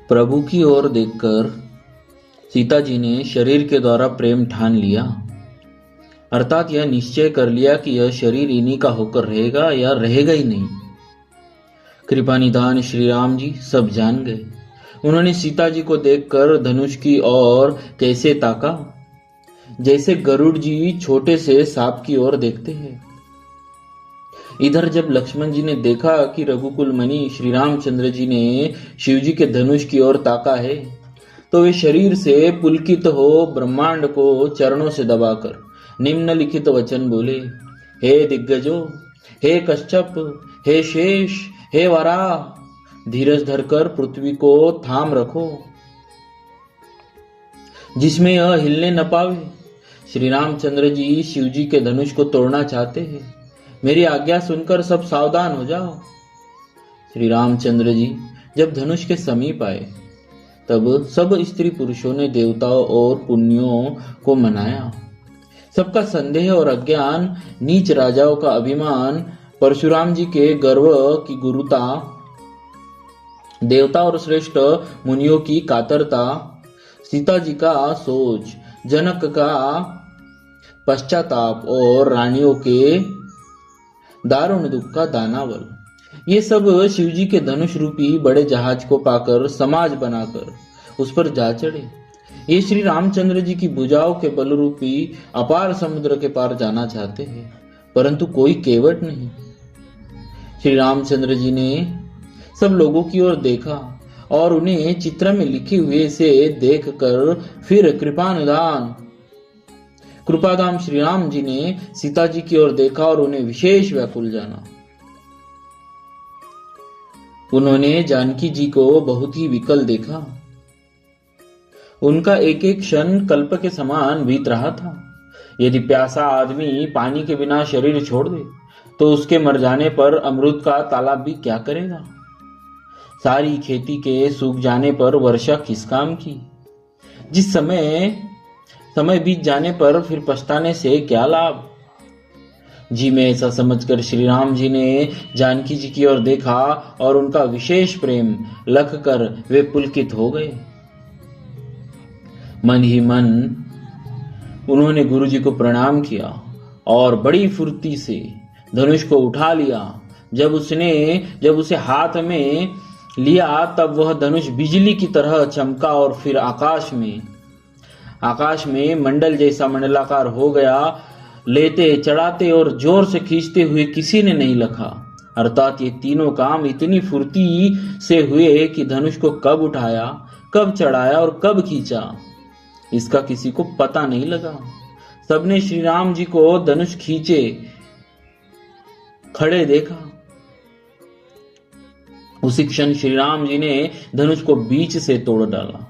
प्रभु की ओर देखकर सीता जी ने शरीर के द्वारा प्रेम ठान लिया, अर्थात यह निश्चय कर लिया कि यह शरीर इन्हीं का होकर रहेगा या रहेगा ही नहीं। कृपा निधान श्री राम जी सब जान गए। उन्होंने सीता जी को देखकर धनुष की ओर कैसे ताका, जैसे गरुड़ जी छोटे से सांप की ओर देखते हैं। इधर जब लक्ष्मण जी ने देखा कि रघुकुल मणि श्री रामचंद्र जी ने शिव जी के धनुष की ओर ताका है, तो वे शरीर से पुलकित हो ब्रह्मांड को चरणों से दबाकर निम्नलिखित वचन बोले, हे दिग्गजो, हे कश्यप, हे शेष, हे वराह, धीरज धरकर पृथ्वी को थाम रखो, जिसमें यह हिलने न पावे। श्री रामचंद्र जी शिव जी के धनुष को तोड़ना चाहते हैं। मेरी आज्ञा सुनकर सब सावधान हो जाओ। श्री रामचंद्र जी जब धनुष के समीप आए, तब सब स्त्री पुरुषों ने देवताओं और पुण्यों को मनाया। सबका संदेह और अज्ञान, नीच राजाओं का अभिमान, परशुराम जी के गर्व की गुरुता, देवता और श्रेष्ठ मुनियों की कातरता, सीता जी का सोच, जनक का पश्चाताप और रानियों के दारुण दुख का दानावल, ये सब शिव जी के धनुष रूपी बड़े जहाज को पाकर समाज बनाकर उस पर जा चढ़े। ये श्री रामचंद्र जी की भुजाओं के बल रूपी अपार समुद्र के पार जाना चाहते हैं, परंतु कोई केवट नहीं। श्री रामचंद्र जी ने सब लोगों की ओर देखा और उन्हें चित्र में लिखे हुए से देखकर फिर कृपाधाम श्री राम जी ने सीता जी की ओर देखा और उन्हें विशेष व्याकुल जाना। उन्होंने जानकी जी को बहुत ही विकल देखा। उनका एक एक क्षण कल्प के समान बीत रहा था। यदि प्यासा आदमी पानी के बिना शरीर छोड़ दे, तो उसके मर जाने पर अमृत का तालाब भी क्या करेगा। सारी खेती के सूख जाने पर वर्षा किस काम की। जिस समय बीत जाने पर फिर पछताने से क्या लाभ। जी में ऐसा समझकर श्री राम जी ने जानकी जी की ओर देखा और उनका विशेष प्रेम लख कर वे पुलकित हो गए। मन ही मन उन्होंने गुरु जी को प्रणाम किया और बड़ी फुर्ती से धनुष को उठा लिया। जब उसे हाथ में लिया, तब वह धनुष बिजली की तरह चमका और फिर आकाश में मंडल जैसा मंडलाकार हो गया। लेते, चढ़ाते और जोर से खींचते हुए किसी ने नहीं लखा। अर्थात ये तीनों काम इतनी फुर्ती से हुए कि धनुष को कब उठाया, कब चढ़ाया और कब खींचा, इसका किसी को पता नहीं लगा। सबने श्री राम जी को धनुष खींचे खड़े देखा। उसी क्षण श्री राम जी ने धनुष को बीच से तोड़ डाला।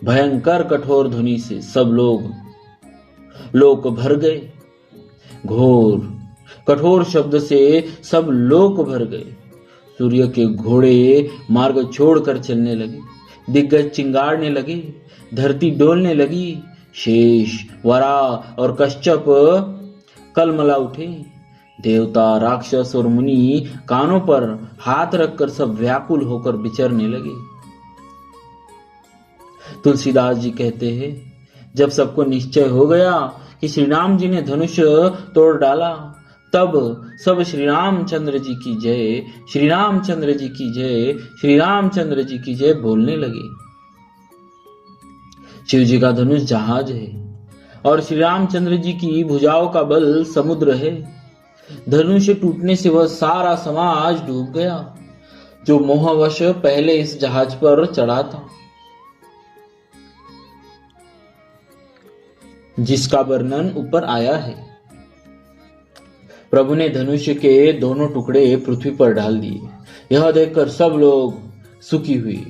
भयंकर कठोर ध्वनि से सब लोक भर गए। घोर कठोर शब्द से सब लोक भर गए। सूर्य के घोड़े मार्ग छोड़कर चलने लगे। दिग्गज चिंगाड़ने लगे। धरती डोलने लगी। शेष, वराह और कश्यप कलमला उठे। देवता, राक्षस और मुनि कानों पर हाथ रखकर सब व्याकुल होकर विचरने लगे। तुलसीदास जी कहते हैं, जब सबको निश्चय हो गया कि श्री राम जी ने धनुष तोड़ डाला, तब सब श्री रामचंद्र जी की जय, श्री रामचंद्र जी की जय, श्री रामचंद्र जी की जय बोलने लगे। शिव जी का धनुष जहाज है और श्री रामचंद्र जी की भुजाओं का बल समुद्र है। धनुष टूटने से वह सारा समाज डूब गया जो मोहवश पहले इस जहाज पर चढ़ा था, जिसका वर्णन ऊपर आया है। प्रभु ने धनुष के दोनों टुकड़े पृथ्वी पर डाल दिए। यह देखकर सब लोग सुखी हुए।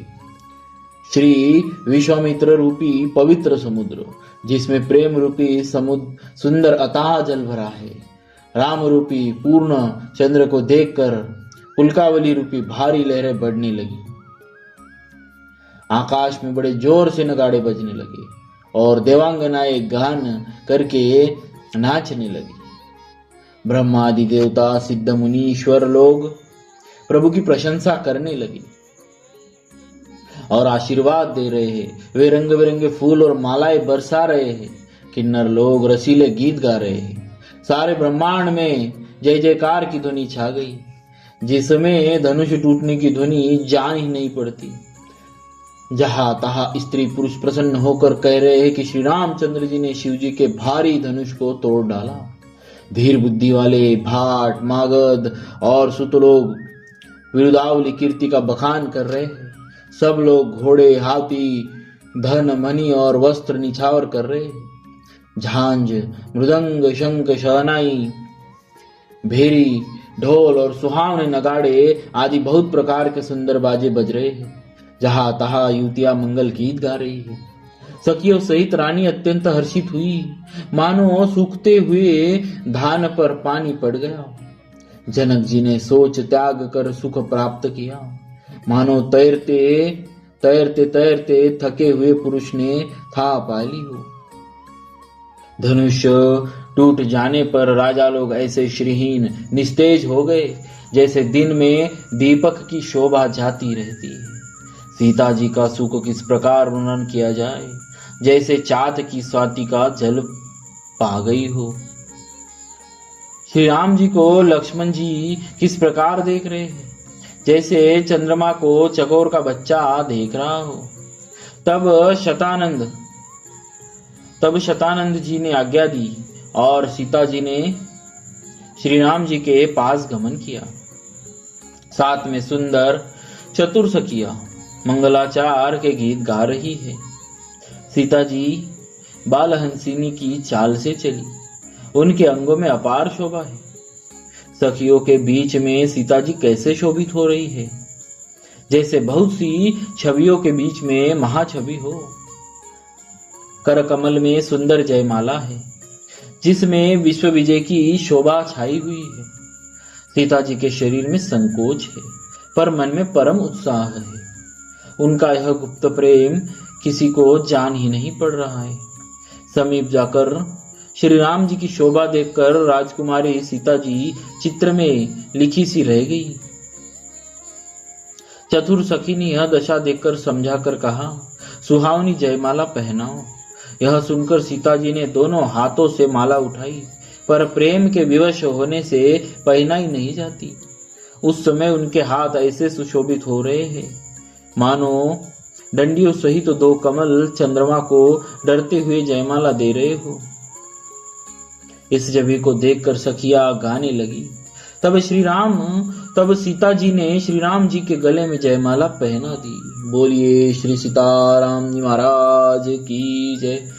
श्री विश्वामित्र रूपी पवित्र समुद्र, जिसमें प्रेम रूपी सुंदर अथाह जल भरा है, राम रूपी पूर्ण चंद्र को देखकर पुलकावली रूपी भारी लहरें बढ़ने लगी। आकाश में बड़े जोर से नगाड़े बजने लगे और देवांगनाएं गान करके नाचने लगी। ब्रह्मा आदि देवता, सिद्ध मुनि, ईश्वर लोग प्रभु की प्रशंसा करने लगे और आशीर्वाद दे रहे हैं। वे रंग बिरंगे फूल और मालाएं बरसा रहे हैं। किन्नर लोग रसीले गीत गा रहे हैं। सारे ब्रह्मांड में जय जयकार की ध्वनि छा गई, जिसमें धनुष टूटने की ध्वनि जान ही नहीं पड़ती। जहां तहां स्त्री पुरुष प्रसन्न होकर कह रहे हैं कि श्री रामचंद्र जी ने शिव जी के भारी धनुष को तोड़ डाला। धीर बुद्धि वाले भाट, मागध और सुत लोग विरुदावली कीर्ति का बखान कर रहे हैं। सब लोग घोड़े, हाथी, धन, मणि और वस्त्र निछावर कर रहे हैं। झांझ, मृदंग, शंख, शहनाई, भेरी, ढोल और सुहावने नगाड़े आदि बहुत प्रकार के सुंदर बाजे बज रहे हैं। जहां तहां युवतियां मंगल गीत गा रही है। सखियों सहित रानी अत्यंत हर्षित हुई, मानो सूखते हुए धान पर पानी पड़ गया। जनक जी ने सोच त्याग कर सुख प्राप्त किया, मानो तैरते तैरते तैरते थके हुए पुरुष ने था पा ली हो। धनुष टूट जाने पर राजा लोग ऐसे श्रीहीन निस्तेज हो गए जैसे दिन में दीपक की शोभा जाती रहती है। सीता जी का सुख किस प्रकार वर्णन किया जाए, जैसे चाँद की स्वाति का जल पा गई हो। श्री राम जी को लक्ष्मण जी किस प्रकार देख रहे हैं, जैसे चंद्रमा को चकोर का बच्चा देख रहा हो। तब शतानंद जी ने आज्ञा दी और सीता जी ने श्री राम जी के पास गमन किया। साथ में सुंदर चतुर सखिया मंगलाचार के गीत गा रही है। सीता जी बालहंसिनी की चाल से चली, उनके अंगों में अपार शोभा है। सखियों के बीच में सीता जी कैसे शोभित हो रही है, जैसे बहुत सी छवियों के बीच में महाछवि हो। कर कमल में सुंदर जयमाला है, जिसमें विश्व विजय की शोभा छाई हुई है। सीता जी के शरीर में संकोच है, पर मन में परम उत्साह है। उनका यह गुप्त प्रेम किसी को जान ही नहीं पड़ रहा है। समीप जाकर श्री राम जी की शोभा देखकर राजकुमारी सीता जी चित्र में लिखी सी रह गई। चतुर सखी ने यह दशा देखकर समझाकर कहा, सुहावनी जयमाला पहनाओ। यह सुनकर सीता जी ने दोनों हाथों से माला उठाई, पर प्रेम के विवश होने से पहनाई नहीं जाती। उस समय उनके हाथ ऐसे सुशोभित हो रहे हैं मानो डंडियों सहित तो 2 कमल चंद्रमा को डरते हुए जयमाला दे रहे हो। इस छवि को देखकर सखिया गाने लगी। तब सीता जी ने श्री राम जी के गले में जयमाला पहना दी। बोलिए श्री सीताराम जी महाराज की जय।